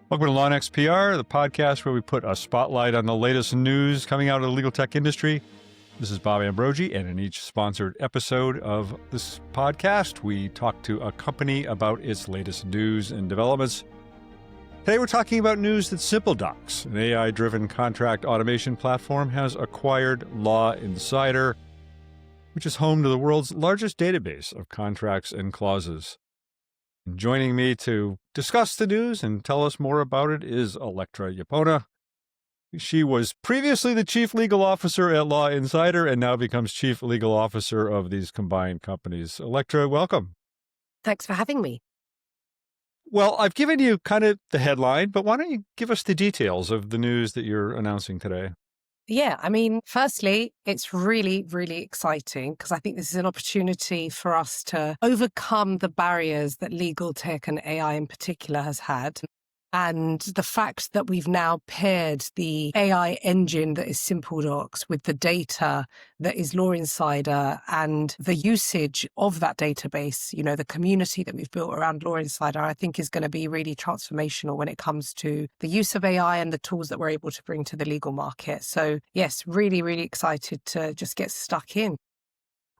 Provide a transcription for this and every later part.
Welcome to LawNext PR, the podcast where we put a spotlight on the latest news coming out of the legal tech industry. This is Bob Ambrogi, and in each sponsored episode of this podcast, we talk to a company about its latest news and developments. Today, we're talking about news that SimpleDocs, an AI-driven contract automation platform, has acquired Law Insider, which is home to the world's largest database of contracts and clauses. And joining me to discuss the news and tell us more about it is Electra Japona. She was previously the chief legal officer at Law Insider and now becomes chief legal officer of these combined companies. Electra, welcome. Thanks for having me. Well, I've given you kind of the headline, but why don't you give us the details of the news that you're announcing today? Yeah, firstly, it's really, really exciting because I think this is an opportunity for us to overcome the barriers that legal tech and AI in particular has had. And the fact that we've now paired the AI engine that is SimpleDocs with the data that is Law Insider and the usage of that database, the community that we've built around Law Insider, I think is going to be really transformational when it comes to the use of AI and the tools that we're able to bring to the legal market. So yes, really, really excited to just get stuck in.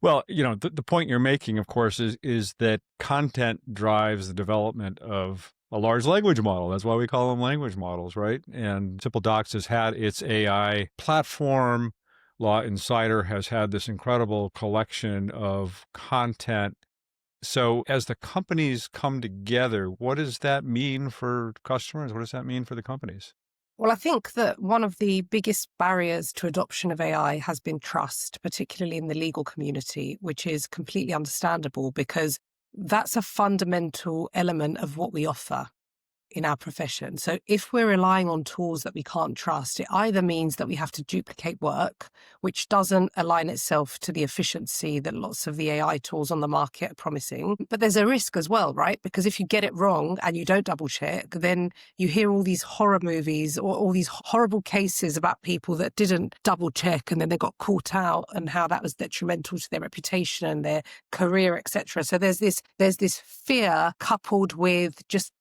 Well, the point you're making, of course, is that content drives the development of a large language model. That's why we call them language models, right? And SimpleDocs has had its AI platform. Law Insider has had this incredible collection of content. So as the companies come together, what does that mean for customers? What does that mean for the companies? Well, I think that one of the biggest barriers to adoption of AI has been trust, particularly in the legal community, which is completely understandable because that's a fundamental element of what we offer in our profession. So if we're relying on tools that we can't trust, it either means that we have to duplicate work, which doesn't align itself to the efficiency that lots of the AI tools on the market are promising. But there's a risk as well, right? Because if you get it wrong and you don't double check, then you hear all these horror movies or all these horrible cases about people that didn't double check and then they got caught out and how that was detrimental to their reputation and their career, etc. So there's this fear coupled with just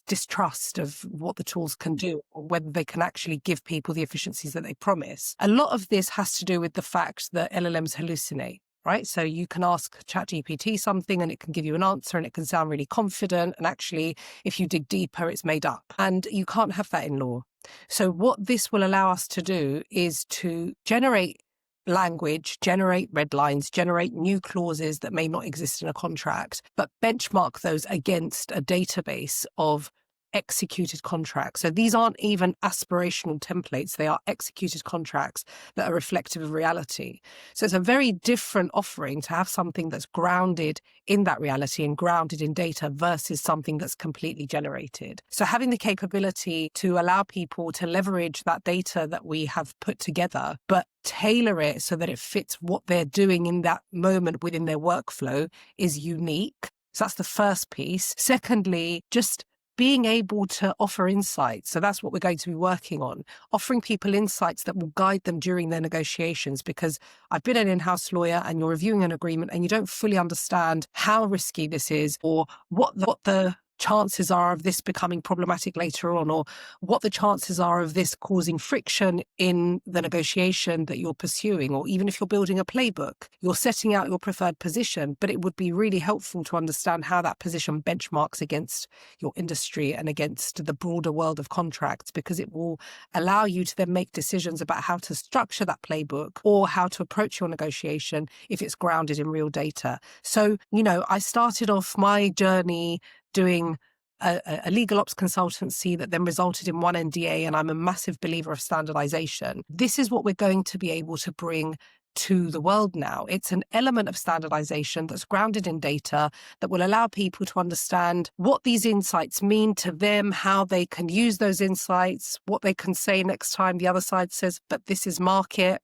distrust of what the tools can do or whether they can actually give people the efficiencies that they promise. A lot of this has to do with the fact that LLMs hallucinate, right? So you can ask ChatGPT something and it can give you an answer and it can sound really confident. And actually, if you dig deeper, it's made up. And you can't have that in law. So what this will allow us to do is to generate language, generate red lines, generate new clauses that may not exist in a contract, but benchmark those against a database of executed contracts. So these aren't even aspirational templates. They are executed contracts that are reflective of reality. So it's a very different offering to have something that's grounded in that reality and grounded in data versus something that's completely generated. So having the capability to allow people to leverage that data that we have put together, but tailor it so that it fits what they're doing in that moment within their workflow is unique. So that's the first piece. Secondly, just being able to offer insights. So that's what we're going to be working on, offering people insights that will guide them during their negotiations, because I've been an in-house lawyer and you're reviewing an agreement and you don't fully understand how risky this is or what the chances are of this becoming problematic later on, or what the chances are of this causing friction in the negotiation that you're pursuing, or even if you're building a playbook, you're setting out your preferred position, but it would be really helpful to understand how that position benchmarks against your industry and against the broader world of contracts, because it will allow you to then make decisions about how to structure that playbook or how to approach your negotiation if it's grounded in real data. So, I started off my journey doing a legal ops consultancy that then resulted in one NDA, and I'm a massive believer of standardization. This is what we're going to be able to bring to the world now. It's an element of standardization that's grounded in data that will allow people to understand what these insights mean to them, how they can use those insights, what they can say next time the other side says, but this is market,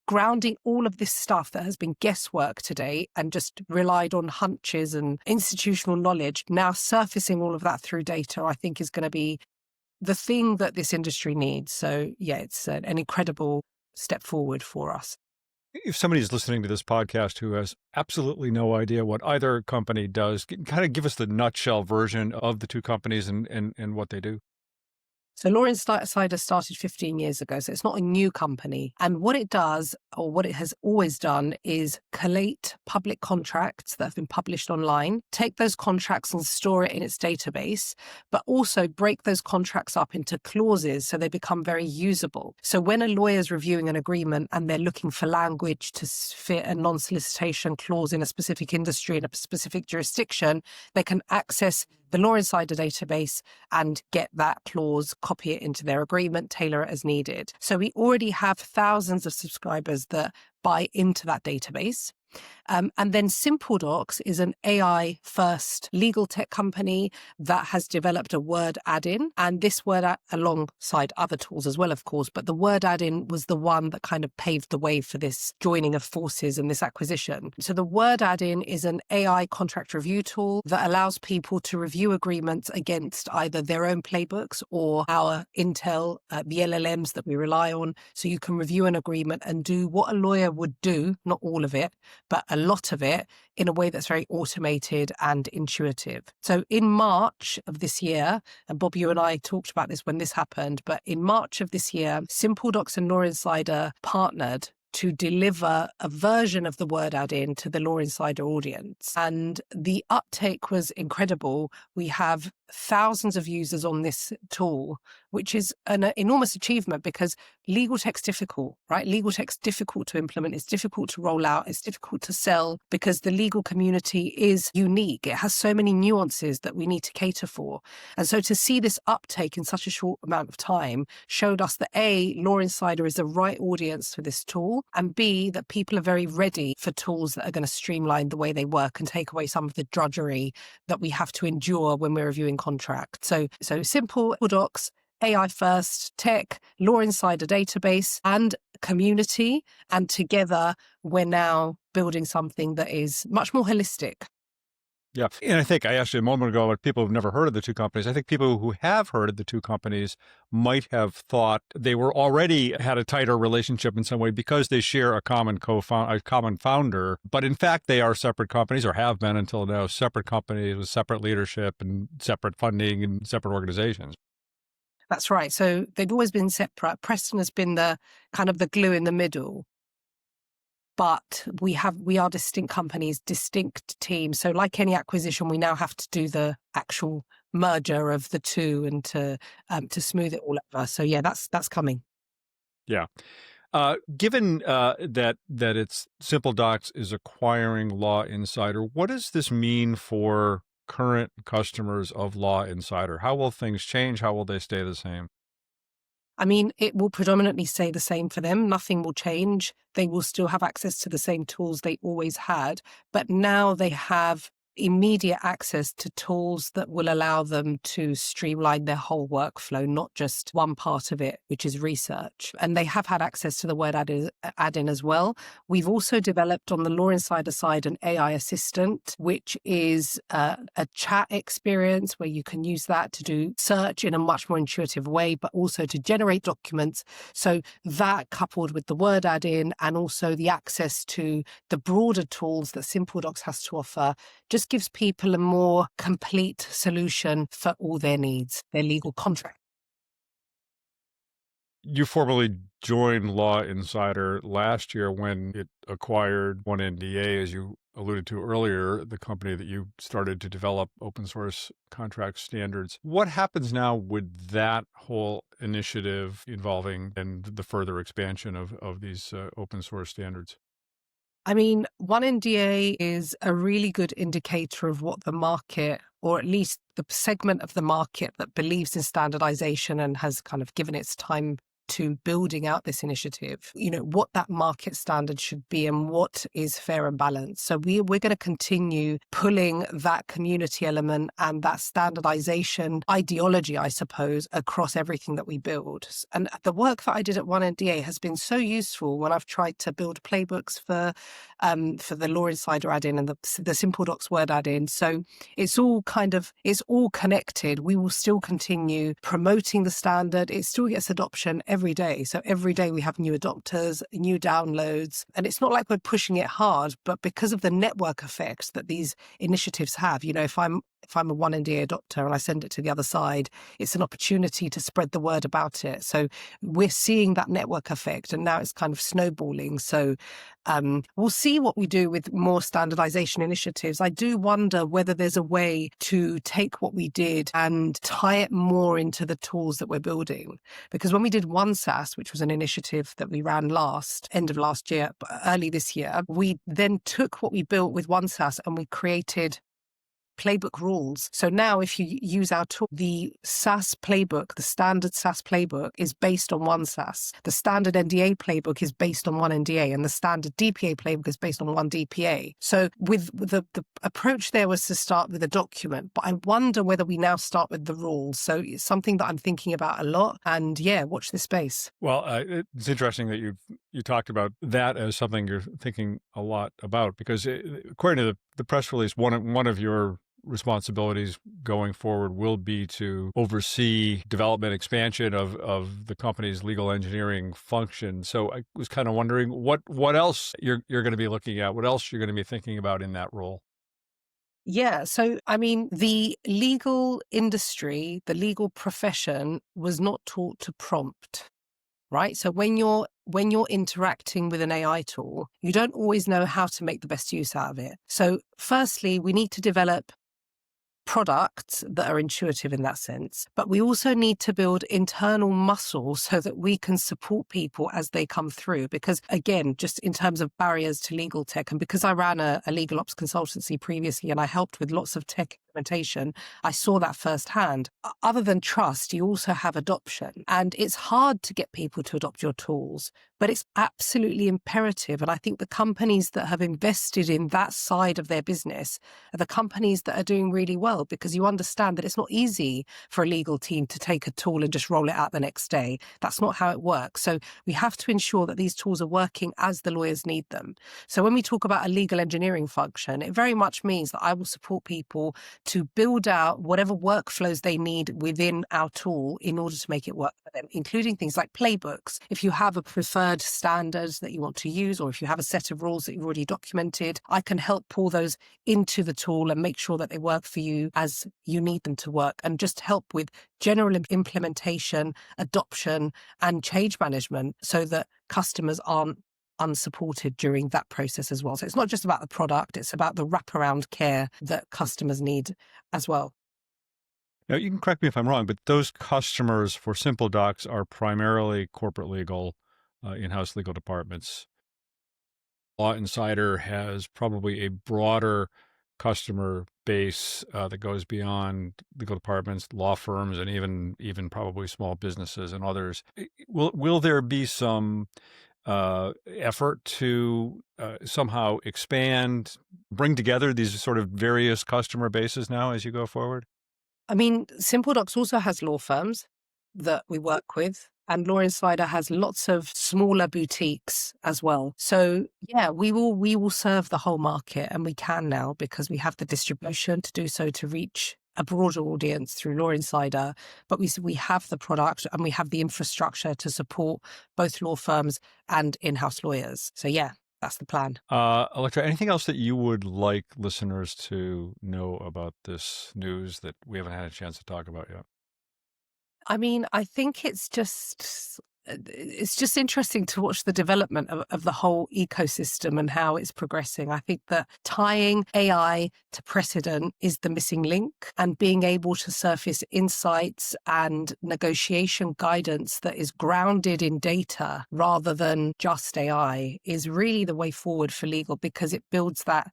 grounding all of this stuff that has been guesswork today and just relied on hunches and institutional knowledge, now surfacing all of that through data, I think is going to be the thing that this industry needs. So yeah, it's an incredible step forward for us. If somebody's listening to this podcast who has absolutely no idea what either company does, kind of give us the nutshell version of the two companies and what they do. So Law Insider started 15 years ago, so it's not a new company. And what it does, or what it has always done, is collate public contracts that have been published online, take those contracts and store it in its database, but also break those contracts up into clauses so they become very usable. So when a lawyer is reviewing an agreement and they're looking for language to fit a non-solicitation clause in a specific industry, in a specific jurisdiction, they can access the Law Insider database and get that clause, copy it into their agreement, tailor it as needed. So we already have thousands of subscribers that buy into that database. And then SimpleDocs is an AI-first legal tech company that has developed a Word add-in. And this Word, alongside other tools as well, of course, but the Word add-in was the one that kind of paved the way for this joining of forces and this acquisition. So the Word add-in is an AI contract review tool that allows people to review agreements against either their own playbooks or our Intel, the LLMs that we rely on. So you can review an agreement and do what a lawyer would do, not all of it, but a lot of it, in a way that's very automated and intuitive. So in March of this year, and Bob, you and I talked about this when this happened, but in March of this year, SimpleDocs and Law Insider partnered to deliver a version of the Word add-in to the Law Insider audience. And the uptake was incredible. We have thousands of users on this tool, which is an enormous achievement because legal tech's difficult, right? Legal tech's difficult to implement. It's difficult to roll out. It's difficult to sell because the legal community is unique. It has so many nuances that we need to cater for. And so to see this uptake in such a short amount of time showed us that A, Law Insider is the right audience for this tool, and B, that people are very ready for tools that are going to streamline the way they work and take away some of the drudgery that we have to endure when we're reviewing contracts. So SimpleDocs, AI first, tech, Law Insider database, and community. And together, we're now building something that is much more holistic. Yeah. And I think I asked you a moment ago about people who've never heard of the two companies. I think people who have heard of the two companies might have thought they were already had a tighter relationship in some way because they share a common founder. But in fact, they are separate companies, or have been until now, separate companies with separate leadership and separate funding and separate organizations. That's right. So they've always been separate. Preston has been the kind of the glue in the middle. But we are distinct companies, distinct teams. So like any acquisition, we now have to do the actual merger of the two and to smooth it all over. So yeah, that's coming. Yeah. Given that it's SimpleDocs is acquiring Law Insider, what does this mean for current customers of Law Insider? How will things change? How will they stay the same? I mean, it will predominantly stay the same for them. Nothing will change. They will still have access to the same tools they always had, but now they have immediate access to tools that will allow them to streamline their whole workflow, not just one part of it, which is research. And they have had access to the Word add-in as well. We've also developed on the Law Insider side an AI assistant, which is a chat experience where you can use that to do search in a much more intuitive way, but also to generate documents. So that coupled with the Word add-in and also the access to the broader tools that SimpleDocs has to offer just gives people a more complete solution for all their needs, their legal contract. You formally joined Law Insider last year when it acquired 1NDA, as you alluded to earlier, the company that you started to develop open source contract standards. What happens now with that whole initiative involving and the further expansion of these open source standards? I mean, 1NDA is a really good indicator of what the market, or at least the segment of the market that believes in standardization and has kind of given its time to building out this initiative, what that market standard should be and what is fair and balanced. So we're going to continue pulling that community element and that standardization ideology, I suppose, across everything that we build. And the work that I did at 1NDA has been so useful when I've tried to build playbooks for the Law Insider add-in and the SimpleDocs Word add-in. So it's all connected. We will still continue promoting the standard. It still gets adoption every day. So every day we have new adopters, new downloads, and it's not like we're pushing it hard, but because of the network effects that these initiatives have, if I'm if I'm a one NDA adopter and I send it to the other side, it's an opportunity to spread the word about it. So we're seeing that network effect, and now it's kind of snowballing. So we'll see what we do with more standardization initiatives. I do wonder whether there's a way to take what we did and tie it more into the tools that we're building. Because when we did OneSAS, which was an initiative that we ran end of last year, early this year, we then took what we built with OneSAS and we created playbook rules. So now if you use our tool, the SAS playbook, the standard SAS playbook is based on one SAS. The standard NDA playbook is based on one NDA, and the standard DPA playbook is based on one DPA. So with the approach there was to start with a document, but I wonder whether we now start with the rules. So it's something that I'm thinking about a lot, and watch this space. Well, it's interesting that you talked about that as something you're thinking a lot about, because according to the press release, one of your responsibilities going forward will be to oversee development expansion of the company's legal engineering function. So I was kind of wondering what else you're going to be looking at, what else you're going to be thinking about in that role. Yeah. So, I mean, the legal industry, the legal profession was not taught to prompt, right? So when you're interacting with an AI tool, you don't always know how to make the best use out of it. So firstly, we need to develop products that are intuitive in that sense, but we also need to build internal muscle so that we can support people as they come through. Because again, just in terms of barriers to legal tech, and because I ran a legal ops consultancy previously and I helped with lots of tech implementation, I saw that firsthand. Other than trust, you also have adoption, and it's hard to get people to adopt your tools, but it's absolutely imperative. And I think the companies that have invested in that side of their business are the companies that are doing really well, because you understand that it's not easy for a legal team to take a tool and just roll it out the next day. That's not how it works. So we have to ensure that these tools are working as the lawyers need them. So when we talk about a legal engineering function, it very much means that I will support people to build out whatever workflows they need within our tool in order to make it work for them, including things like playbooks. If you have a preferred standards that you want to use, or if you have a set of rules that you've already documented, I can help pull those into the tool and make sure that they work for you as you need them to work, and just help with general implementation, adoption, and change management so that customers aren't unsupported during that process as well. So it's not just about the product, it's about the wraparound care that customers need as well. Now, you can correct me if I'm wrong, but those customers for SimpleDocs are primarily corporate legal, in-house legal departments. Law Insider has probably a broader customer base that goes beyond legal departments, law firms, and even probably small businesses and others. Will there be some effort to somehow expand, bring together these sort of various customer bases now as you go forward? I mean, SimpleDocs also has law firms that we work with, and Law Insider has lots of smaller boutiques as well. So yeah, we will serve the whole market, and we can now because we have the distribution to do so, to reach a broader audience through Law Insider. But we have the product and we have the infrastructure to support both law firms and in-house lawyers. So yeah, that's the plan. Electra, anything else that you would like listeners to know about this news that we haven't had a chance to talk about yet? I mean, I think it's just interesting to watch the development of the whole ecosystem and how it's progressing. I think that tying AI to precedent is the missing link, and being able to surface insights and negotiation guidance that is grounded in data rather than just AI is really the way forward for legal, because it builds that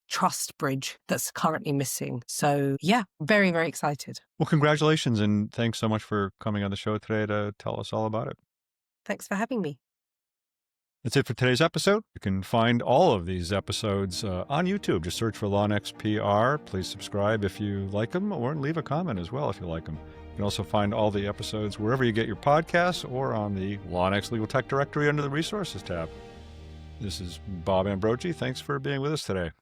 trust bridge that's currently missing. So yeah, very, very excited. Well, congratulations, and thanks so much for coming on the show today to tell us all about it. Thanks for having me. That's it for today's episode. You can find all of these episodes on YouTube. Just search for LawNext PR. Please subscribe if you like them, or leave a comment as well if you like them. You can also find all the episodes wherever you get your podcasts, or on the LawNext Legal Tech directory under the Resources tab. This is Bob Ambrogi. Thanks for being with us today.